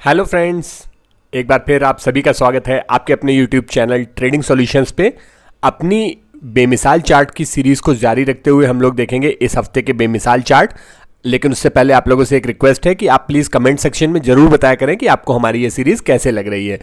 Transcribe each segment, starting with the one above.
Hello friends, एक बार फिर आप सभी का स्वागत है आपके अपने यूट्यूब चैनल ट्रेडिंग सॉल्यूशंस पे। अपनी बेमिसाल चार्ट की सीरीज़ को जारी रखते हुए हम लोग देखेंगे इस हफ्ते के बेमिसाल चार्ट। लेकिन उससे पहले आप लोगों से एक रिक्वेस्ट है कि आप प्लीज़ कमेंट सेक्शन में ज़रूर बताया करें कि आपको हमारी ये सीरीज़ कैसे लग रही है।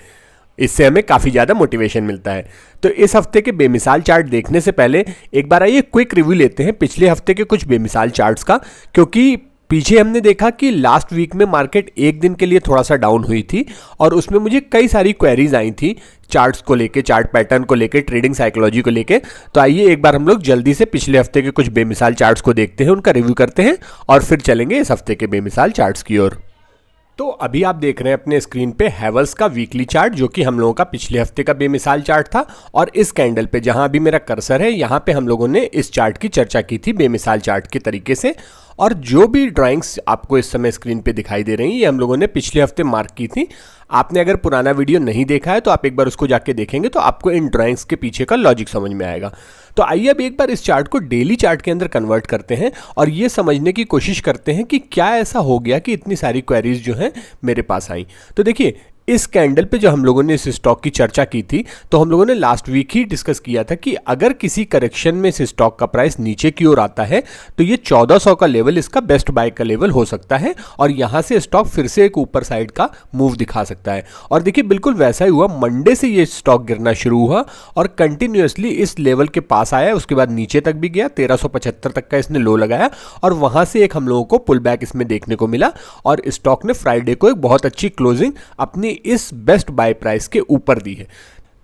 इससे हमें काफ़ी ज़्यादा मोटिवेशन मिलता है। तो इस हफ्ते के बेमिसाल चार्ट देखने से पहले एक बार आइए क्विक रिव्यू लेते हैं पिछले हफ्ते के कुछ बेमिसाल चार्ट्स का, क्योंकि पीछे हमने देखा कि लास्ट वीक में मार्केट एक दिन के लिए थोड़ा सा डाउन हुई थी और उसमें मुझे कई सारी क्वेरीज आई थी चार्ट्स को लेके, चार्ट पैटर्न को लेके, ट्रेडिंग साइकोलॉजी को लेके। तो आइए एक बार हम लोग जल्दी से पिछले हफ्ते के कुछ बेमिसाल चार्ट्स को देखते हैं, उनका रिव्यू करते हैं और फिर चलेंगे इस हफ्ते के बेमिसाल चार्ट्स की ओर। तो अभी आप देख रहे हैं अपने स्क्रीन पे हैवेल्स का वीकली चार्ट, जो कि हम लोगों का पिछले हफ्ते का बेमिसाल चार्ट था। और इस कैंडल पे जहां अभी मेरा कर्सर है, यहां पे हम लोगों ने इस चार्ट की चर्चा की थी बेमिसाल चार्ट के तरीके से। और जो भी ड्राइंग्स आपको इस समय स्क्रीन पे दिखाई दे रही हैं, ये हम लोगों ने पिछले हफ्ते मार्क की थी। आपने अगर पुराना वीडियो नहीं देखा है तो आप एक बार उसको जाके देखेंगे तो आपको इन ड्राइंग्स के पीछे का लॉजिक समझ में आएगा। तो आइए अब एक बार इस चार्ट को डेली चार्ट के अंदर कन्वर्ट करते हैं और ये समझने की कोशिश करते हैं कि क्या ऐसा हो गया कि इतनी सारी क्वेरीज जो हैं मेरे पास आई। तो देखिए, इस कैंडल पे जो हम लोगों ने इस स्टॉक की चर्चा की थी, तो हम लोगों ने लास्ट वीक ही डिस्कस किया था कि अगर किसी करेक्शन में इस स्टॉक का प्राइस नीचे की ओर आता है तो ये 1400 का लेवल इसका बेस्ट बाय का लेवल हो सकता है और यहां से स्टॉक फिर से एक ऊपर साइड का मूव दिखा सकता है। और देखिए, बिल्कुल वैसा ही हुआ। मंडे से ये स्टॉक गिरना शुरू हुआ और कंटिन्यूअसली इस लेवल के पास आया, उसके बाद नीचे तक भी गया, 1375 तक का इसने लो लगाया और वहां से एक हम लोगों को पुल बैक इसमें देखने को मिला और स्टॉक ने फ्राइडे को एक बहुत अच्छी क्लोजिंग अपनी इस बेस्ट बाय प्राइस के ऊपर दी है।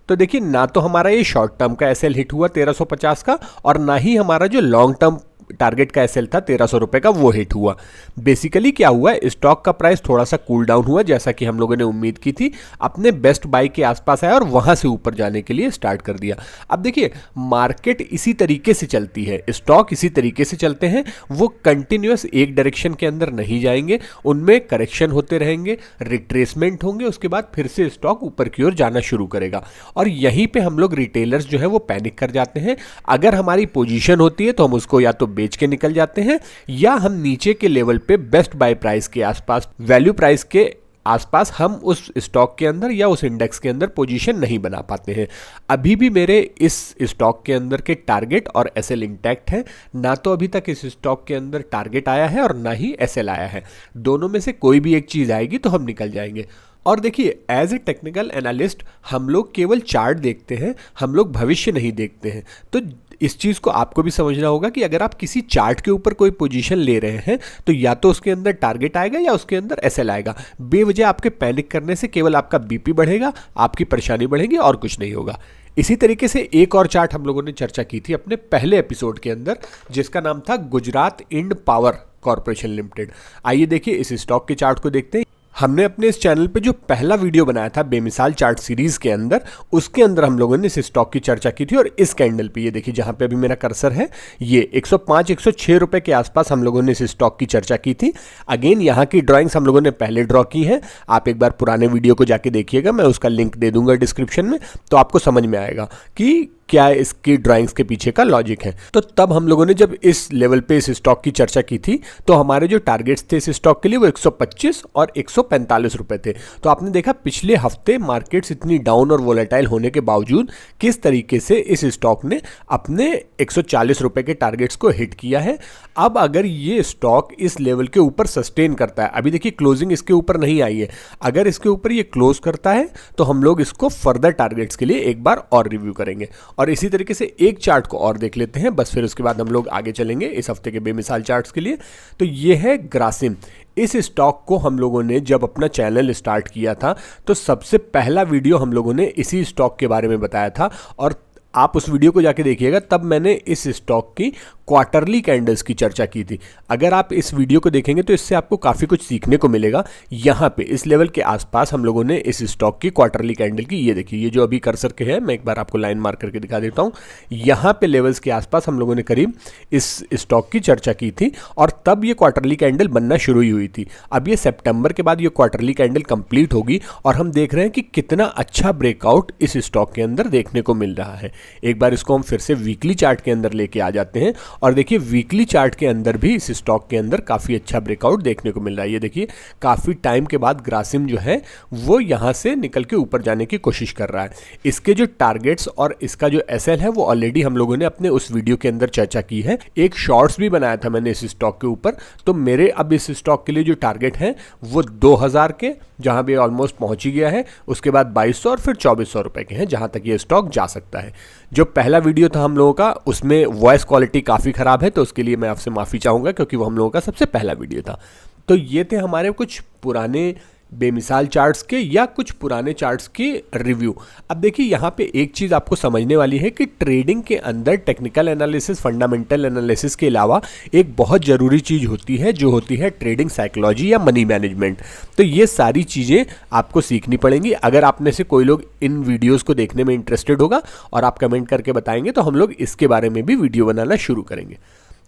तो देखिए, ना तो हमारा ये शॉर्ट टर्म का एसएल हिट हुआ 1350 का और ना ही हमारा जो लॉन्ग टर्म टारगेट का एसएल था 1300 रुपए का, वो हिट हुआ। बेसिकली क्या हुआ, स्टॉक का प्राइस थोड़ा सा कूल डाउन हुआ, जैसा कि हम लोगों ने उम्मीद की थी, अपने बेस्ट बाय के आसपास आया और वहां से ऊपर जाने के लिए स्टार्ट कर दिया। अब देखिए, मार्केट इसी तरीके से चलती है, स्टॉक इसी तरीके से चलते हैं। वो कंटिन्यूअस एक डायरेक्शन के अंदर नहीं जाएंगे, उनमें करेक्शन होते रहेंगे, रिट्रेसमेंट होंगे, उसके बाद फिर से स्टॉक ऊपर की ओर जाना शुरू करेगा। और यहीं पे हम लोग रिटेलर्स जो है वो पैनिक कर जाते हैं। अगर हमारी पोजीशन होती है तो हम उसको या तो बेच के निकल जाते हैं या हम नीचे के लेवल पे बेस्ट बाय प्राइस के आसपास, वैल्यू प्राइस के आसपास हम उस स्टॉक के अंदर या उस इंडेक्स के अंदर पोजीशन नहीं बना पाते हैं। अभी भी मेरे इस स्टॉक के अंदर के टारगेट और एसएल इंटैक्ट है। ना तो अभी तक इस स्टॉक के अंदर टारगेट आया है और ना ही एसएल आया है। दोनों में से कोई भी एक चीज आएगी तो हम निकल जाएंगे। और देखिए, एज ए टेक्निकल एनालिस्ट हम लोग केवल चार्ट देखते हैं, हम लोग भविष्य नहीं देखते हैं। तो इस चीज़ को आपको भी समझना होगा कि अगर आप किसी चार्ट के ऊपर कोई पोजीशन ले रहे हैं तो या तो उसके अंदर टारगेट आएगा या उसके अंदर एसएल आएगा। बेवजह आपके पैनिक करने से केवल आपका बीपी बढ़ेगा, आपकी परेशानी बढ़ेगी और कुछ नहीं होगा। इसी तरीके से एक और चार्ट हम लोगों ने चर्चा की थी अपने पहले एपिसोड के अंदर, जिसका नाम था गुजरात इंड पावर कॉर्पोरेशन लिमिटेड। आइए देखिए इस स्टॉक के चार्ट को देखते हैं। हमने अपने इस चैनल पे जो पहला वीडियो बनाया था बेमिसाल चार्ट सीरीज के अंदर, उसके अंदर हम लोगों ने इस स्टॉक की चर्चा की थी। और इस कैंडल पे ये देखिए, जहां पे अभी मेरा कर्सर है, ये 105-106 रुपए के आसपास हम लोगों ने इस स्टॉक की चर्चा की थी। अगेन, यहाँ की ड्राइंग्स हम लोगों ने पहले ड्रॉ की है। आप एक बार पुराने वीडियो को जाके देखिएगा, मैं उसका लिंक दे दूंगा डिस्क्रिप्शन में, तो आपको समझ में आएगा कि क्या इसकी ड्राइंग्स के पीछे का लॉजिक है। तो तब हम लोगों ने जब इस लेवल पे इस स्टॉक की चर्चा की थी तो हमारे जो टारगेट्स थे इस स्टॉक के लिए वो 125 और 145 रुपए थे। तो आपने देखा पिछले हफ्ते मार्केट्स इतनी डाउन और वोलेटाइल होने के बावजूद किस तरीके से इस स्टॉक ने अपने 140 रुपए के टारगेट्स को हिट किया है। अब अगर ये स्टॉक इस लेवल के ऊपर सस्टेन करता है, अभी देखिए क्लोजिंग इसके ऊपर नहीं आई है, अगर इसके ऊपर ये क्लोज करता है तो हम लोग इसको फर्दर टारगेट्स के लिए एक बार और रिव्यू करेंगे। और इसी तरीके से एक चार्ट को और देख लेते हैं, बस फिर उसके बाद हम लोग आगे चलेंगे इस हफ्ते के बेमिसाल चार्ट्स के लिए। तो ये है ग्रासिम। इस स्टॉक को हम लोगों ने जब अपना चैनल स्टार्ट किया था तो सबसे पहला वीडियो हम लोगों ने इसी स्टॉक के बारे में बताया था और आप उस वीडियो को जाके देखिएगा। तब मैंने इस स्टॉक की क्वार्टरली कैंडल्स की चर्चा की थी। अगर आप इस वीडियो को देखेंगे तो इससे आपको काफ़ी कुछ सीखने को मिलेगा। यहाँ पे इस लेवल के आसपास हम लोगों ने इस स्टॉक की क्वार्टरली कैंडल की, ये देखिए, ये जो अभी कर्सर के है, मैं एक बार आपको लाइन मार्क करके दिखा देता हूँ। यहाँ पे लेवल्स के आसपास हम लोगों ने करीब इस स्टॉक की चर्चा की थी और तब ये क्वार्टरली कैंडल बनना शुरू ही हुई थी। अब ये सितंबर के बाद ये क्वार्टरली कैंडल कंप्लीट होगी और हम देख रहे हैं कि कितना अच्छा ब्रेकआउट इस स्टॉक के अंदर देखने को मिल रहा है। एक बार इसको हम फिर से वीकली चार्ट के अंदर लेके आ जाते हैं और देखिए वीकली चार्ट के अंदर भी इस स्टॉक के अंदर काफ़ी अच्छा ब्रेकआउट देखने को मिल रहा है। ये देखिए काफ़ी टाइम के बाद ग्रासिम जो है वो यहाँ से निकल के ऊपर जाने की कोशिश कर रहा है। इसके जो टारगेट्स और इसका जो एसएल है वो ऑलरेडी हम लोगों ने अपने उस वीडियो के अंदर चर्चा की है। एक शॉर्ट्स भी बनाया था मैंने इस स्टॉक के ऊपर। तो मेरे अब इस स्टॉक के लिए जो टारगेट है वो 2000 के, जहां भी ऑलमोस्ट पहुंच ही गया है, उसके बाद 2200 और फिर 2400 रुपए के हैं जहां तक ये स्टॉक जा सकता है। जो पहला वीडियो था हम लोगों का उसमें वॉइस क्वालिटी काफ़ी ख़राब है, तो उसके लिए मैं आपसे माफ़ी चाहूँगा क्योंकि वो हम लोगों का सबसे पहला वीडियो था। तो ये थे हमारे कुछ पुराने बेमिसाल चार्ट्स के या कुछ पुराने चार्ट्स के रिव्यू। अब देखिए यहाँ पे एक चीज़ आपको समझने वाली है कि ट्रेडिंग के अंदर टेक्निकल एनालिसिस, फंडामेंटल एनालिसिस के अलावा एक बहुत ज़रूरी चीज़ होती है जो होती है ट्रेडिंग साइकोलॉजी या मनी मैनेजमेंट। तो ये सारी चीज़ें आपको सीखनी पड़ेंगी। अगर आप में से कोई लोग इन वीडियोज़ को देखने में इंटरेस्टेड होगा और आप कमेंट करके बताएंगे तो हम लोग इसके बारे में भी वीडियो बनाना शुरू करेंगे।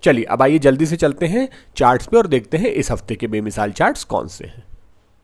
चलिए अब आइए जल्दी से चलते हैं चार्ट्स पे और देखते हैं इस हफ्ते के बेमिसाल चार्ट्स कौन से हैं।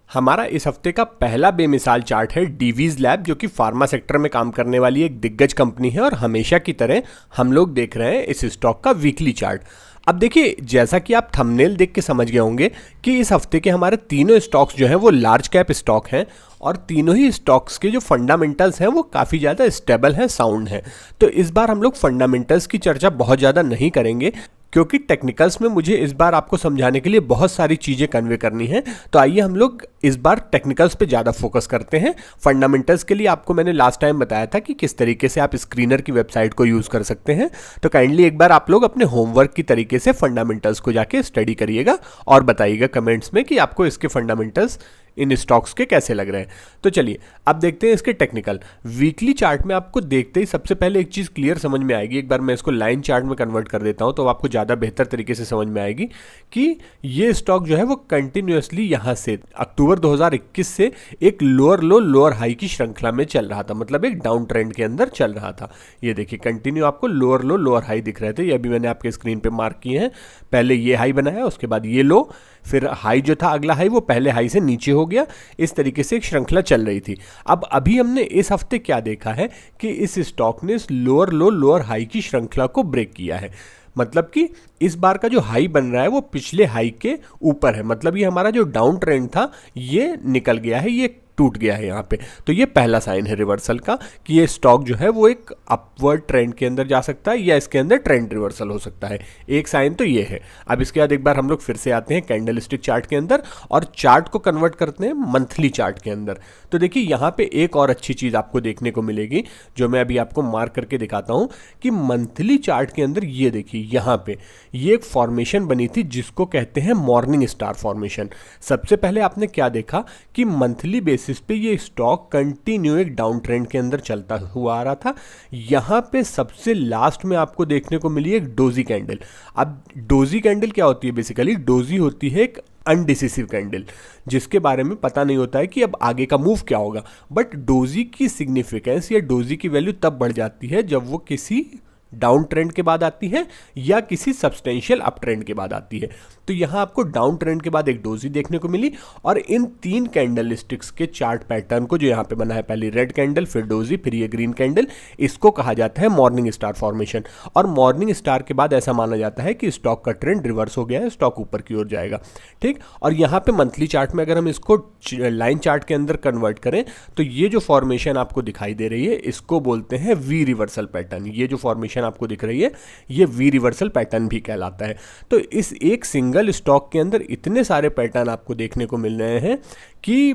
हमारा इस हफ्ते का पहला बेमिसाल चार्ट है डीवीज लैब, जो कि फार्मा सेक्टर में काम करने वाली एक दिग्गज कंपनी है और हमेशा की तरह हम लोग देख रहे हैं इस स्टॉक का वीकली चार्ट। अब देखिए जैसा कि आप थंबनेल देख के समझ गए होंगे कि इस हफ्ते के हमारे तीनों स्टॉक्स जो हैं वो लार्ज कैप स्टॉक हैं और तीनों ही स्टॉक्स के जो फंडामेंटल्स हैं वो काफ़ी ज़्यादा स्टेबल हैं, साउंड हैं। तो इस बार हम लोग फंडामेंटल्स की चर्चा बहुत ज़्यादा नहीं करेंगे क्योंकि टेक्निकल्स में मुझे इस बार आपको समझाने के लिए बहुत सारी चीज़ें कन्वे करनी है। तो आइए हम लोग इस बार टेक्निकल्स पे ज़्यादा फोकस करते हैं। फंडामेंटल्स के लिए आपको मैंने लास्ट टाइम बताया था कि किस तरीके से आप स्क्रीनर की वेबसाइट को यूज़ कर सकते हैं। तो काइंडली एक बार आप लोग अपने होमवर्क की तरीके से फंडामेंटल्स को जाके स्टडी करिएगा और बताइएगा कमेंट्स में कि आपको इसके फंडामेंटल्स इन स्टॉक्स के कैसे लग रहे हैं। तो चलिए अब देखते हैं इसके टेक्निकल। वीकली चार्ट में आपको देखते ही सबसे पहले एक चीज़ क्लियर समझ में आएगी। एक बार मैं इसको लाइन चार्ट में कन्वर्ट कर देता हूं तो आपको ज़्यादा बेहतर तरीके से समझ में आएगी कि ये स्टॉक जो है वो कंटिन्यूसली यहाँ से अक्टूबर 2021 से एक लोअर लो लोअर हाई की श्रृंखला में चल रहा था, मतलब एक डाउन ट्रेंड के अंदर चल रहा था। ये देखिए कंटिन्यू आपको लोअर लो लोअर हाई दिख रहे थे, ये अभी मैंने आपके स्क्रीन पे मार्क किए हैं। पहले ये हाई बनाया, उसके बाद ये लो, फिर हाई जो था अगला हाई वो पहले हाई से नीचे हो गया। इस तरीके से एक श्रृंखला चल रही थी। अब अभी हमने इस हफ्ते क्या देखा है कि इस स्टॉक ने इस लोअर लो लोअर हाई की श्रृंखला को ब्रेक किया है। मतलब कि इस बार का जो हाई बन रहा है वो पिछले हाई के ऊपर है, मतलब ये हमारा जो डाउन ट्रेंड था ये निकल गया है, ये टूट गया है यहाँ पे। तो ये पहला साइन है रिवर्सल का कि ये स्टॉक जो है वो एक अपवर्ड ट्रेंड के अंदर जा सकता है या इसके अंदर ट्रेंड रिवर्सल हो सकता है। एक साइन तो ये है। अब इसके बाद एक बार हम लोग फिर से आते हैं कैंडलस्टिक चार्ट के अंदर और चार्ट को कन्वर्ट करते हैं मंथली चार्ट के अंदर। तो देखिए यहाँ पे एक और अच्छी चीज़ आपको देखने को मिलेगी जो मैं अभी आपको मार्क करके दिखाता हूँ कि मंथली चार्ट के अंदर ये देखिए यहाँ पे ये एक फॉर्मेशन बनी थी जिसको कहते हैं मॉर्निंग स्टार फॉर्मेशन। सबसे पहले आपने क्या देखा कि मंथली बेसिस पे ये स्टॉक कंटिन्यू एक डाउन ट्रेंड के अंदर चलता हुआ आ रहा था। यहाँ पे सबसे लास्ट में आपको देखने को मिली एक डोजी कैंडल। अब डोजी कैंडल क्या होती है? बेसिकली डोजी होती है एक अनडिसिसिव कैंडल जिसके बारे में पता नहीं होता है कि अब आगे का मूव क्या होगा। बट डोजी की सिग्निफिकेंस या डोजी की वैल्यू तब बढ़ जाती है जब वो किसी डाउन ट्रेंड के बाद आती है या किसी सब्सटेंशियल अप ट्रेंड के बाद आती है। तो यहाँ आपको डाउन ट्रेंड के बाद एक डोजी देखने को मिली और इन तीन कैंडल स्टिक्स के चार्ट पैटर्न को जो यहाँ पे बना है, पहली रेड कैंडल फिर डोजी फिर ये ग्रीन कैंडल, इसको कहा जाता है मॉर्निंग स्टार फॉर्मेशन। और मॉर्निंग स्टार के बाद ऐसा माना जाता है कि स्टॉक का ट्रेंड रिवर्स हो गया है, स्टॉक ऊपर की ओर जाएगा। ठीक, और यहाँ पे मंथली चार्ट में अगर हम इसको लाइन चार्ट के अंदर कन्वर्ट करें तो ये जो फॉर्मेशन आपको दिखाई दे रही है इसको बोलते हैं वी रिवर्सल पैटर्न। ये जो फॉर्मेशन आपको दिख रही है ये वी रिवर्सल पैटर्न भी कहलाता है। तो इस एक सिंगल स्टॉक के अंदर इतने सारे पैटर्न आपको देखने को मिल रहे हैं कि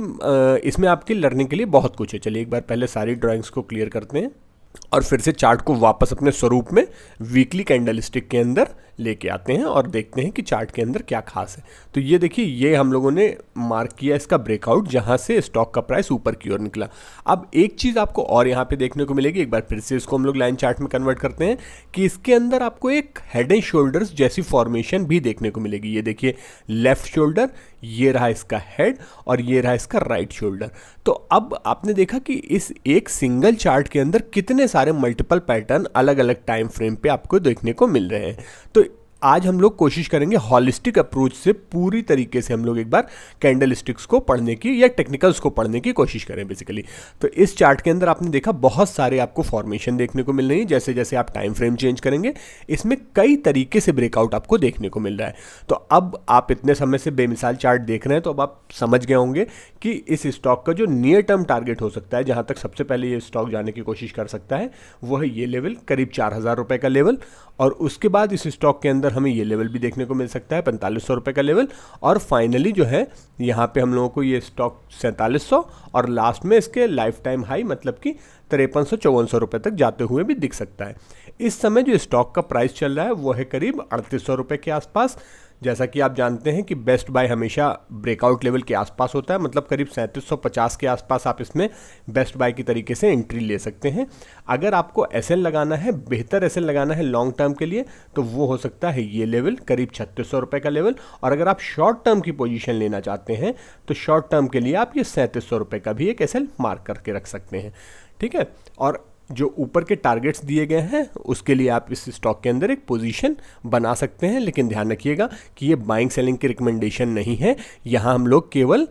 इसमें आपकी लर्निंग के लिए बहुत कुछ है। चलिए एक बार पहले सारी ड्राइंग्स को क्लियर करते हैं और फिर से चार्ट को वापस अपने स्वरूप में वीकली कैंडलस्टिक के अंदर लेके आते हैं और देखते हैं कि चार्ट के अंदर क्या खास है। तो ये देखिए ये हम लोगों ने मार्क किया इसका ब्रेकआउट जहां से स्टॉक का प्राइस ऊपर की ओर निकला। अब एक चीज़ आपको और यहाँ पे देखने को मिलेगी, एक बार फिर से इसको हम लोग लाइन चार्ट में कन्वर्ट करते हैं कि इसके अंदर आपको एक हेड एंड शोल्डर्स जैसी फॉर्मेशन भी देखने को मिलेगी। ये देखिए लेफ्ट शोल्डर, ये रहा इसका हेड और ये रहा इसका राइट शोल्डर। तो अब आपने देखा कि इस एक सिंगल चार्ट के अंदर कितने सारे मल्टीपल पैटर्न अलग अलग टाइम फ्रेम पे आपको देखने को मिल रहे हैं। तो आज हम लोग कोशिश करेंगे हॉलिस्टिक अप्रोच से पूरी तरीके से हम लोग एक बार कैंडल स्टिक्स को पढ़ने की या टेक्निकल्स को पढ़ने की कोशिश करें बेसिकली। तो इस चार्ट के अंदर आपने देखा बहुत सारे आपको फॉर्मेशन देखने को मिल रही है। जैसे जैसे आप टाइम फ्रेम चेंज करेंगे इसमें कई तरीके से ब्रेकआउट आपको देखने को मिल रहा है। तो अब आप इतने समय से बेमिसाल चार्ट देख रहे हैं तो अब आप समझ गए होंगे कि इस स्टॉक का जो नियर टर्म टारगेट हो सकता है, जहां तक सबसे पहले ये स्टॉक जाने की कोशिश कर सकता है, वो है ये लेवल करीब 4,000 रुपए का लेवल। और उसके बाद इस स्टॉक के अंदर हमें ये लेवल भी देखने को मिल सकता है 4,500 रुपये का लेवल। और फाइनली जो है यहाँ पे हम लोगों को ये स्टॉक 4,700 और लास्ट में इसके लाइफ टाइम हाई मतलब कि 5300-5400 रुपये तक जाते हुए भी दिख सकता है। इस समय जो स्टॉक का प्राइस चल रहा है वो है करीब 3,800 रुपये के आसपास। जैसा कि आप जानते हैं कि बेस्ट बाय हमेशा ब्रेकआउट लेवल के आसपास होता है, मतलब करीब 3750 के आसपास आप इसमें बेस्ट बाय की तरीके से एंट्री ले सकते हैं। अगर आपको एसएल लगाना है, बेहतर एसएल लगाना है लॉन्ग टर्म के लिए, तो वो हो सकता है ये लेवल करीब 3600 रुपये का लेवल। और अगर आप शॉर्ट टर्म की पोजीशन लेना चाहते हैं तो शॉर्ट टर्म के लिए आप ये 3700 रुपये का भी एक एसएल मार्क करके रख सकते हैं। ठीक है, और जो ऊपर के टारगेट्स दिए गए हैं उसके लिए आप इस स्टॉक के अंदर एक पोजीशन बना सकते हैं, लेकिन ध्यान रखिएगा कि ये बाइंग सेलिंग की रिकमेंडेशन नहीं है। यहाँ हम लोग केवल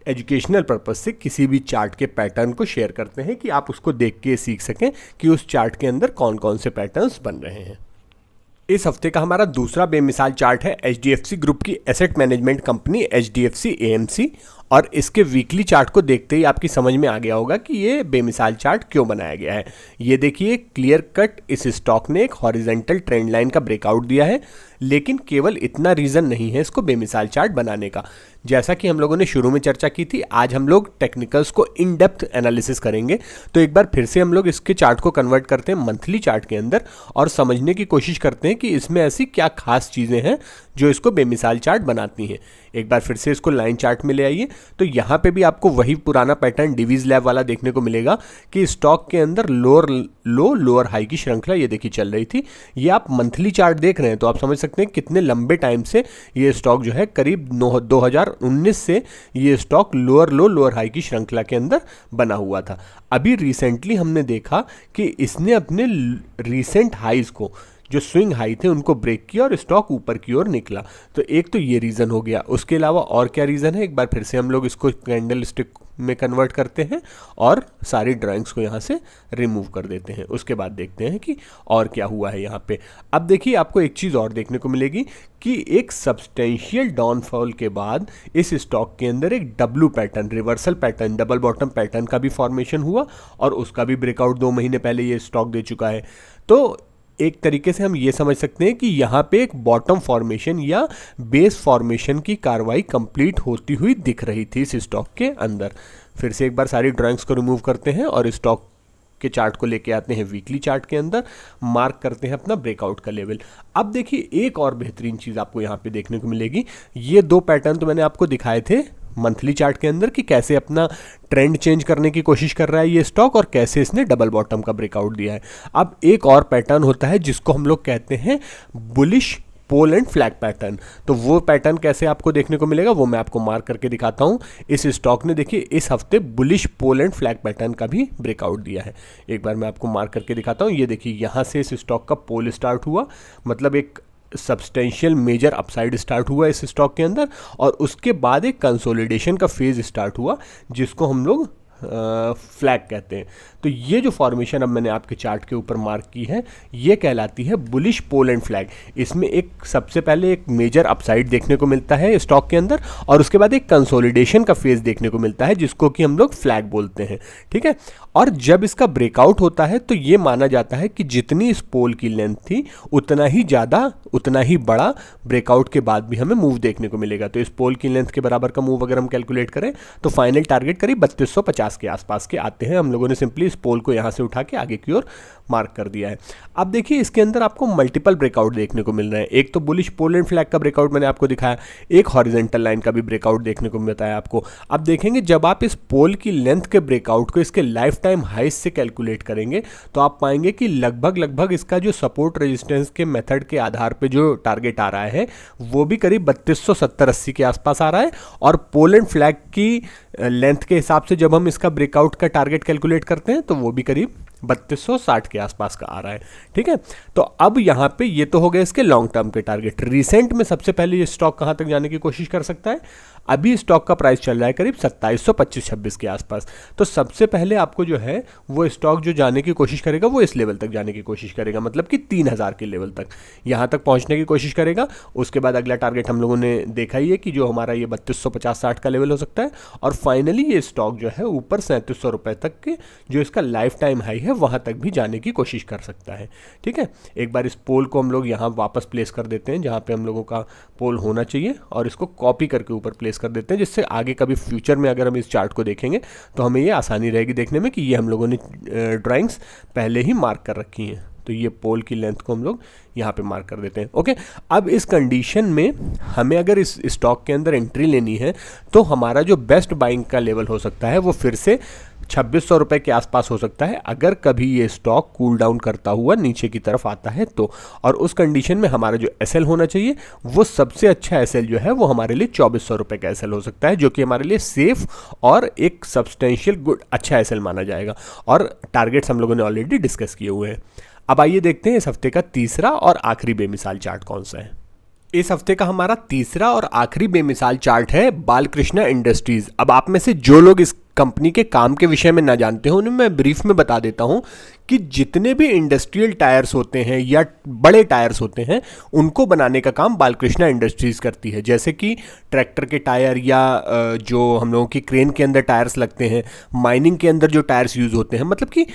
एजुकेशनल पर्पस से किसी भी चार्ट के पैटर्न को शेयर करते हैं कि आप उसको देख के सीख सकें कि उस चार्ट के अंदर कौन कौन से पैटर्न्स बन रहे हैं। इस हफ्ते का हमारा दूसरा बेमिसाल चार्ट है HDFC ग्रुप की asset management company HDFC AMC। और इसके वीकली चार्ट को देखते ही आपकी समझ में आ गया होगा कि ये बेमिसाल चार्ट क्यों बनाया गया है। ये देखिए क्लियर कट इस स्टॉक ने एक हॉरिजेंटल ट्रेंड लाइन का ब्रेकआउट दिया है, लेकिन केवल इतना रीज़न नहीं है इसको बेमिसाल चार्ट बनाने का। जैसा कि हम लोगों ने शुरू में चर्चा की थी, आज हम लोग टेक्निकल्स को इन डेप्थ एनालिसिस करेंगे। तो एक बार फिर से हम लोग इसके चार्ट को कन्वर्ट करते हैं मंथली चार्ट के अंदर और समझने की कोशिश करते हैं कि इसमें ऐसी क्या खास चीज़ें हैं जो इसको बेमिसाल चार्ट बनाती हैं। एक बार फिर से इसको लाइन चार्ट में ले आइए तो यहाँ पे भी आपको वही पुराना पैटर्न डिवीज लैब वाला देखने को मिलेगा कि स्टॉक के अंदर लोअर लो लोअर हाई की श्रृंखला ये देखिए चल रही थी। ये आप मंथली चार्ट देख रहे हैं तो आप समझ सकते हैं कितने लंबे टाइम से ये स्टॉक जो है करीब 2019 से ये स्टॉक लोअर लो लोअर हाई की श्रृंखला के अंदर बना हुआ था। अभी रिसेंटली हमने देखा कि इसने अपने रिसेंट हाइज को, जो स्विंग हाई थे, उनको ब्रेक किया और स्टॉक ऊपर की ओर निकला। तो एक तो ये रीज़न हो गया। उसके अलावा और क्या रीज़न है, एक बार फिर से हम लोग इसको कैंडल स्टिक में कन्वर्ट करते हैं और सारी ड्राइंग्स को यहाँ से रिमूव कर देते हैं। उसके बाद देखते हैं कि और क्या हुआ है यहाँ पे। अब देखिए आपको एक चीज़ और देखने को मिलेगी कि एक सब्सटेंशियल डाउनफॉल के बाद इस स्टॉक के अंदर एक W pattern, reversal pattern, double bottom pattern का भी फॉर्मेशन हुआ और उसका भी ब्रेकआउट 2 महीने पहले ये स्टॉक दे चुका है। तो एक तरीके से हम ये समझ सकते हैं कि यहाँ पे एक बॉटम फॉर्मेशन या बेस फॉर्मेशन की कार्रवाई कंप्लीट होती हुई दिख रही थी इस स्टॉक के अंदर। फिर से एक बार सारी ड्राइंग्स को रिमूव करते हैं और स्टॉक के चार्ट को लेके आते हैं वीकली चार्ट के अंदर, मार्क करते हैं अपना ब्रेकआउट का लेवल। अब देखिए एक और बेहतरीन चीज़ आपको यहाँ पे देखने को मिलेगी। ये 2 पैटर्न तो मैंने आपको दिखाए थे मंथली चार्ट के अंदर कि कैसे अपना ट्रेंड चेंज करने की कोशिश कर रहा है ये स्टॉक और कैसे इसने डबल बॉटम का ब्रेकआउट दिया है। अब एक और पैटर्न होता है जिसको हम लोग कहते हैं bullish pole and flag pattern. तो वो पैटर्न कैसे आपको देखने को मिलेगा वो मैं आपको मार्क करके दिखाता हूँ। इस स्टॉक ने देखिए इस हफ्ते bullish pole and flag pattern का भी ब्रेकआउट दिया है। एक बार मैं आपको मार्क करके दिखाता हूँ। ये देखिए यहाँ से इस स्टॉक का पोल स्टार्ट हुआ, मतलब एक सब्सटेंशियल मेजर अपसाइड स्टार्ट हुआ इस स्टॉक के अंदर और उसके बाद एक कंसोलिडेशन का फेज स्टार्ट हुआ जिसको हम लोग फ्लैग कहते हैं। तो ये जो फॉर्मेशन अब मैंने आपके चार्ट के ऊपर मार्क की है ये कहलाती है बुलिश पोल एंड फ्लैग। इसमें एक सबसे पहले एक मेजर अपसाइड देखने को मिलता है स्टॉक के अंदर और उसके बाद एक कंसोलिडेशन का फेज देखने को मिलता है जिसको कि हम लोग फ्लैग बोलते हैं। ठीक है, और जब इसका ब्रेकआउट होता है तो ये माना जाता है कि जितनी इस पोल की लेंथ थी उतना ही ज़्यादा, उतना ही बड़ा ब्रेकआउट के बाद भी हमें मूव देखने को मिलेगा। तो इस पोल की लेंथ के बराबर का मूव अगर हम कैलकुलेट करें तो फाइनल टारगेट करीब 3250 के आसपास के आते हैं। हम लोगों ने सिंपली इस पोल को यहाँ से उठा के आगे की ओर मार्क कर दिया है। अब देखिए इसके अंदर आपको मल्टीपल ब्रेकआउट देखने को मिल रहे हैं। एक तो बुलिश पोल एंड फ्लैग का ब्रेकआउट मैंने आपको दिखाया, एक हॉरिजॉन्टल लाइन का भी ब्रेकआउट देखने को बताया आपको। अब देखेंगे जब आप इस पोल की लेंथ के ब्रेकआउट को इसके लाइफ टाइम हाइज से कैलकुलेट करेंगे तो आप पाएंगे कि लगभग इसका जो सपोर्ट रेजिस्टेंस के मेथड के आधार पे जो टारगेट आ रहा है वो भी करीब 3270-80 के आसपास आ रहा है और पोल एंड फ्लैग की लेंथ के हिसाब से जब हम इसका ब्रेकआउट का टारगेट कैलकुलेट करते हैं तो वो भी करीब 3260 के आसपास का आ रहा है। ठीक है, तो अब यहाँ पे ये तो हो गए इसके लॉन्ग टर्म के टारगेट। रिसेंट में सबसे पहले ये स्टॉक कहाँ तक जाने की कोशिश कर सकता है, अभी स्टॉक का प्राइस चल रहा है करीब 2725-26 के आसपास। तो सबसे पहले आपको जो है वो स्टॉक जो जाने की कोशिश करेगा वो इस लेवल तक जाने की कोशिश करेगा, मतलब कि 3000 के लेवल तक यहाँ तक पहुँचने की कोशिश करेगा। उसके बाद अगला टारगेट हम लोगों ने देखा ही है कि जो हमारा ये 3250-60 का लेवल हो सकता है, और फाइनली ये स्टॉक जो है ऊपर 3700 रुपये तक के जो इसका लाइफ टाइम हाई है वहाँ तक भी जाने की कोशिश कर सकता है। ठीक है, एक बार इस पोल को हम लोग यहाँ वापस प्लेस कर देते हैं जहाँ पे हम लोगों का पोल होना चाहिए, और इसको कॉपी करके ऊपर प्लेस कर देते हैं, जिससे आगे कभी फ्यूचर में अगर हम इस चार्ट को देखेंगे तो हमें ये आसानी रहेगी देखने में कि ये हम लोगों ने ड्राइंग्स पहले ही मार्क कर रखी हैं। तो ये पोल की लेंथ को हम लोग यहाँ पे मार्क कर देते हैं। ओके, अब इस कंडीशन में हमें अगर इस स्टॉक के अंदर एंट्री लेनी है तो हमारा जो बेस्ट बाइंग का लेवल हो सकता है वो फिर से 2600 रुपये के आसपास हो सकता है, अगर कभी ये स्टॉक कूल डाउन करता हुआ नीचे की तरफ आता है तो। और उस कंडीशन में हमारा जो एसएल होना चाहिए वो सबसे अच्छा एसएल जो है वो हमारे लिए 2400 रुपये का एसएल हो सकता है, जो कि हमारे लिए सेफ और एक सब्सटेंशियल गुड अच्छा एसएल माना जाएगा। और टारगेट्स हम लोगों ने ऑलरेडी डिस्कस किए हुए हैं। अब आइए देखते हैं इस हफ्ते का तीसरा और आखिरी बेमिसाल चार्ट कौन सा है। इस हफ्ते का हमारा तीसरा और आखिरी बेमिसाल चार्ट है बालकृष्णा इंडस्ट्रीज। अब आप में से जो लोग इस कंपनी के काम के विषय में ना जानते हो उन्हें मैं ब्रीफ में बता देता हूं कि जितने भी इंडस्ट्रियल टायर्स होते हैं या बड़े टायर्स होते हैं उनको बनाने का काम बालकृष्णा इंडस्ट्रीज करती है। जैसे कि ट्रैक्टर के टायर या जो हम लोगों की क्रेन के अंदर टायर्स लगते हैं, माइनिंग के अंदर जो टायर्स यूज होते हैं, मतलब कि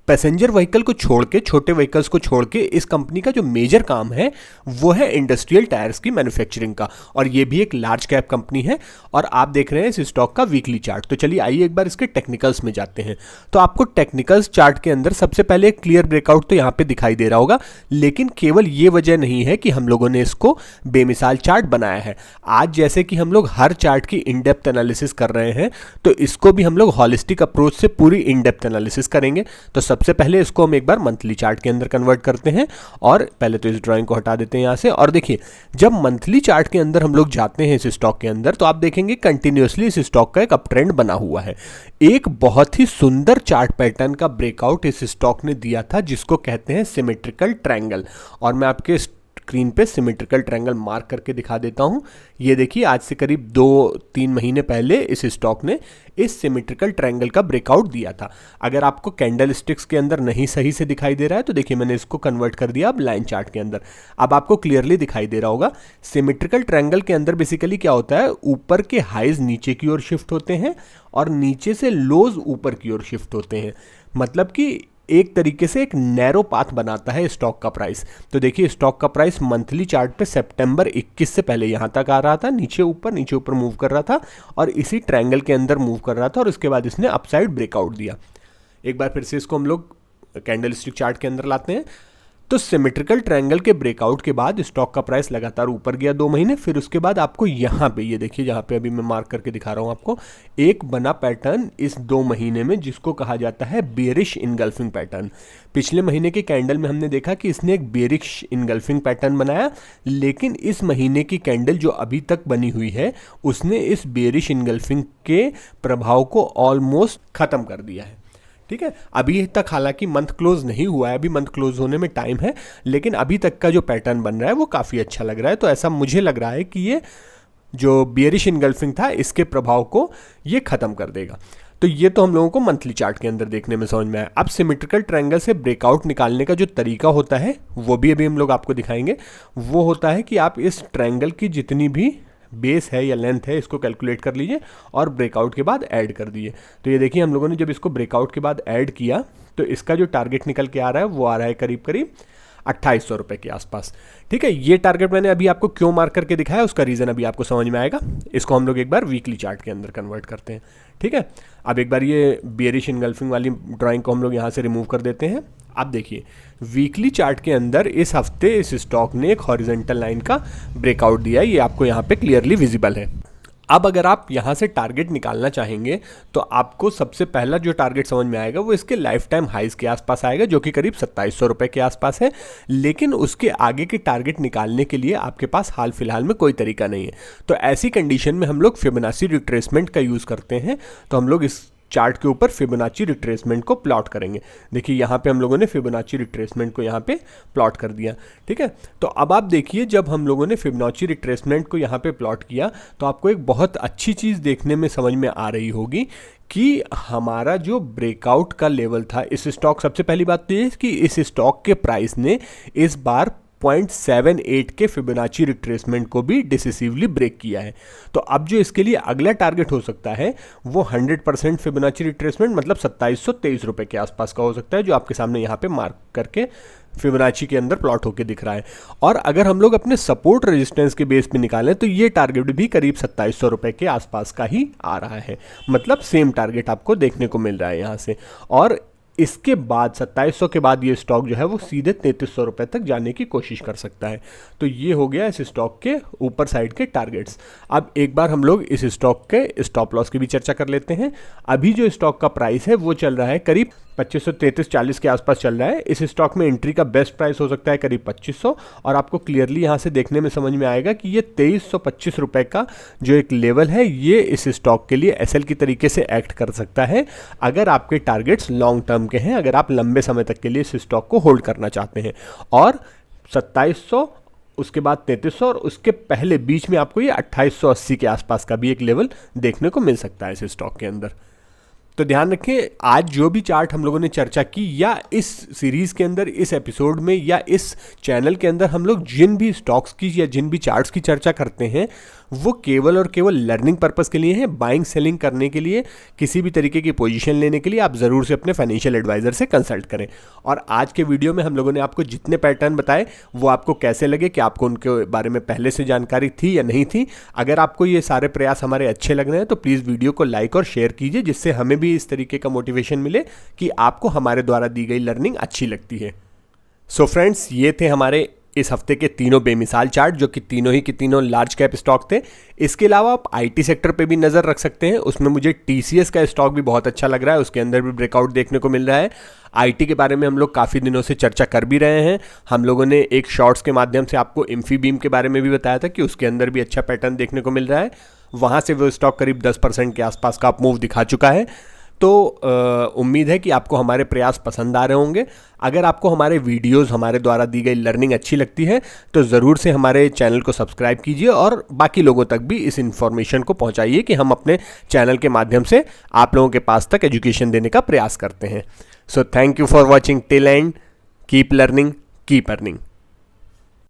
पैसेंजर व्हीकल को छोड़ के, छोटे व्हीकल्स को छोड़ के इस कंपनी का जो मेजर काम है वो है इंडस्ट्रियल टायर्स की मैन्युफैक्चरिंग का, और ये भी एक लार्ज कैप कंपनी है। और आप देख रहे हैं इस स्टॉक का वीकली चार्ट। तो चलिए आइए एक बार इसके टेक्निकल्स में जाते हैं। तो आपको टेक्निकल्स चार्ट के अंदर सबसे पहले एक क्लियर ब्रेकआउट तो यहाँ पे दिखाई दे रहा होगा, लेकिन केवल ये वजह नहीं है कि हम लोगों ने इसको बेमिसाल चार्ट बनाया है। आज जैसे कि हम लोग हर चार्ट की इन डेप्थ एनालिसिस कर रहे हैं, तो इसको भी हम लोग हॉलिस्टिक अप्रोच से पूरी इन डेप्थ एनालिसिस करेंगे। तो सबसे पहले इसको हम एक बार मंथली चार्ट के अंदर कन्वर्ट करते हैं, और पहले तो इस ड्राइंग को हटा देते हैं यहां से। और देखिए, जब मंथली चार्ट के अंदर हम लोग जाते हैं इस स्टॉक के अंदर, तो आप देखेंगे कंटिन्यूअसली इस स्टॉक का एक अप ट्रेंड बना हुआ है। एक बहुत ही सुंदर चार्ट पैटर्न का ब्रेकआउट इस स्टॉक ने दिया था, जिसको कहते हैं सिमेट्रिकल ट्रायंगल। और मैं आपके स्क्रीन पे सिमेट्रिकल ट्रायंगल मार्क करके दिखा देता हूं। ये देखिए, आज से करीब 2-3 महीने पहले इस स्टॉक ने इस सिमेट्रिकल ट्रायंगल का ब्रेकआउट दिया था। अगर आपको कैंडल स्टिक्स के अंदर नहीं सही से दिखाई दे रहा है तो देखिए मैंने इसको कन्वर्ट कर दिया अब लाइन चार्ट के अंदर। अब आपको क्लियरली दिखाई दे रहा होगा। सिमेट्रिकल ट्रायंगल के अंदर बेसिकली क्या होता है, ऊपर के हाइज नीचे की ओर शिफ्ट होते हैं और नीचे से लोज ऊपर की ओर शिफ्ट होते हैं, मतलब कि एक तरीके से एक नैरो पाथ बनाता है स्टॉक का प्राइस। तो देखिए, स्टॉक का प्राइस मंथली चार्ट पे सितंबर 21 से पहले यहाँ तक आ रहा था, नीचे ऊपर मूव कर रहा था और इसी ट्रायंगल के अंदर मूव कर रहा था, और उसके बाद इसने अपसाइड ब्रेकआउट दिया। एक बार फिर से इसको हम लोग कैंडलस्टिक चार्ट के अंदर लाते हैं। तो सिमेट्रिकल ट्रायंगल के ब्रेकआउट के बाद स्टॉक का प्राइस लगातार ऊपर गया 2 महीने। फिर उसके बाद आपको यहाँ पे, ये देखिए जहाँ पे अभी मैं मार्क करके दिखा रहा हूँ आपको, एक बना पैटर्न इस 2 महीने में, जिसको कहा जाता है बेरिश इनगल्फिंग पैटर्न। पिछले महीने के कैंडल में हमने देखा कि इसने एक बेरिश इनगल्फिंग पैटर्न बनाया, लेकिन इस महीने की कैंडल जो अभी तक बनी हुई है उसने इस बेरिश इनगल्फिंग के प्रभाव को ऑलमोस्ट खत्म कर दिया है। ठीक है, अभी तक हालांकि मंथ क्लोज नहीं हुआ है, अभी मंथ क्लोज होने में टाइम है, लेकिन अभी तक का जो पैटर्न बन रहा है वो काफ़ी अच्छा लग रहा है। तो ऐसा मुझे लग रहा है कि ये जो बियरिश इनगल्फिंग था इसके प्रभाव को ये ख़त्म कर देगा। तो ये तो हम लोगों को मंथली चार्ट के अंदर देखने में समझ में आया। अब सिमेट्रिकल ट्रायंगल से ब्रेकआउट निकालने का जो तरीका होता है वो भी अभी हम लोग आपको दिखाएंगे। वो होता है कि आप इस ट्रायंगल की जितनी भी बेस है या लेंथ है इसको कैलकुलेट कर लीजिए और ब्रेकआउट के बाद ऐड कर दीजिए। तो ये देखिए, हम लोगों ने जब इसको ब्रेकआउट के बाद ऐड किया तो इसका जो टारगेट निकल के आ रहा है वो आ रहा है करीब करीब 2800 रुपये के आसपास। ठीक है, ये टारगेट मैंने अभी आपको क्यों मार्क करके दिखाया उसका रीज़न अभी आपको समझ में आएगा। इसको हम लोग एक बार वीकली चार्ट के अंदर कन्वर्ट करते हैं। ठीक है, अब एक बार ये बियरिश इनगल्फिंग वाली ड्राइंग को हम लोग यहाँ से रिमूव कर देते हैं। अब देखिए, वीकली चार्ट के अंदर इस हफ्ते इस स्टॉक ने एक हॉरिजॉन्टल लाइन का ब्रेकआउट दिया है, ये आपको यहाँ पे क्लियरली विजिबल है। अब अगर आप यहाँ से टारगेट निकालना चाहेंगे तो आपको सबसे पहला जो टारगेट समझ में आएगा वो इसके लाइफ टाइम हाइज के आसपास आएगा, जो कि करीब 2700 रुपये के आसपास है। लेकिन उसके आगे के टारगेट निकालने के लिए आपके पास हाल फिलहाल में कोई तरीका नहीं है। तो ऐसी कंडीशन में हम लोग फिबोनाची रिट्रेसमेंट का यूज़ करते हैं। तो हम लोग इस चार्ट के ऊपर फिबोनाची रिट्रेसमेंट को प्लॉट करेंगे। देखिए यहाँ पे हम लोगों ने फिबोनाची रिट्रेसमेंट को यहाँ पे प्लॉट कर दिया, ठीक है। तो अब आप देखिए, जब हम लोगों ने फिबोनाची रिट्रेसमेंट को यहाँ पे प्लॉट किया तो आपको एक बहुत अच्छी चीज़ देखने में समझ में आ रही होगी कि हमारा जो ब्रेकआउट का लेवल था इस स्टॉक, सबसे पहली बात तो ये कि इस स्टॉक के प्राइस ने इस बार 0.78 के फिबोनाची रिट्रेसमेंट को भी डिसिसिवली ब्रेक किया है। तो अब जो इसके लिए अगला टारगेट हो सकता है वो 100% फिबोनाची रिट्रेसमेंट, मतलब 2723 रुपये के आसपास का हो सकता है, जो आपके सामने यहाँ पे मार्क करके फिबोनाची के अंदर प्लॉट होकर दिख रहा है। और अगर हम लोग अपने सपोर्ट रेजिस्टेंस के बेस पे निकालें तो ये टारगेट भी करीब 2700 रुपये के आसपास का ही आ रहा है, मतलब सेम टारगेट आपको देखने को मिल रहा है यहाँ से। और इसके बाद 2700 के बाद ये स्टॉक जो है वो सीधे 3300 रुपये तक जाने की कोशिश कर सकता है। तो ये हो गया इस स्टॉक के ऊपर साइड के टारगेट्स। अब एक बार हम लोग इस स्टॉक के स्टॉप लॉस की भी चर्चा कर लेते हैं। अभी जो स्टॉक का प्राइस है वो चल रहा है करीब 2533-40 के आसपास चल रहा है। इस स्टॉक में एंट्री का बेस्ट प्राइस हो सकता है करीब 2500, और आपको क्लियरली यहाँ से देखने में समझ में आएगा कि ये 2325 रुपये का जो एक लेवल है ये इस स्टॉक के लिए एसएल की तरीके से एक्ट कर सकता है, अगर आपके टारगेट्स लॉन्ग टर्म के हैं, अगर आप लंबे समय तक के लिए इस स्टॉक को होल्ड करना चाहते हैं। और 2700, उसके बाद 3300 और उसके पहले बीच में आपको ये 2880 के आसपास का भी एक लेवल देखने को मिल सकता है इस स्टॉक के अंदर। तो ध्यान रखें, आज जो भी चार्ट हम लोगों ने चर्चा की या इस सीरीज़ के अंदर, इस एपिसोड में या इस चैनल के अंदर हम लोग जिन भी स्टॉक्स की या जिन भी चार्ट्स की चर्चा करते हैं वो केवल और केवल लर्निंग पर्पस के लिए है। बाइंग सेलिंग करने के लिए, किसी भी तरीके की पोजीशन लेने के लिए आप ज़रूर से अपने फाइनेंशियल एडवाइज़र से कंसल्ट करें। और आज के वीडियो में हम लोगों ने आपको जितने पैटर्न बताए वो आपको कैसे लगे, कि आपको उनके बारे में पहले से जानकारी थी या नहीं थी। अगर आपको ये सारे प्रयास हमारे अच्छे लग रहे हैं तो प्लीज़ वीडियो को लाइक और शेयर कीजिए, जिससे हमें भी इस तरीके का मोटिवेशन मिले कि आपको हमारे द्वारा दी गई लर्निंग अच्छी लगती है। सो फ्रेंड्स, ये थे हमारे इस हफ्ते के तीनों बेमिसाल चार्ट, जो कि तीनों ही के तीनों लार्ज कैप स्टॉक थे। इसके अलावा आप आईटी सेक्टर पे भी नज़र रख सकते हैं, उसमें मुझे टीसीएस का स्टॉक भी बहुत अच्छा लग रहा है, उसके अंदर भी ब्रेकआउट देखने को मिल रहा है। आईटी के बारे में हम लोग काफ़ी दिनों से चर्चा कर भी रहे हैं। हम लोगों ने एक शॉर्ट्स के माध्यम से आपको इंफीबीम के बारे में भी बताया था कि उसके अंदर भी अच्छा पैटर्न देखने को मिल रहा है। वहाँ से वो स्टॉक करीब 10% के आसपास का अप मूव दिखा चुका है। तो उम्मीद है कि आपको हमारे प्रयास पसंद आ रहे होंगे। अगर आपको हमारे वीडियोस, हमारे द्वारा दी गई लर्निंग अच्छी लगती है तो ज़रूर से हमारे चैनल को सब्सक्राइब कीजिए और बाकी लोगों तक भी इस इन्फॉर्मेशन को पहुंचाइए कि हम अपने चैनल के माध्यम से आप लोगों के पास तक एजुकेशन देने का प्रयास करते हैं। So thank you for watching till and, keep learning, keep earning.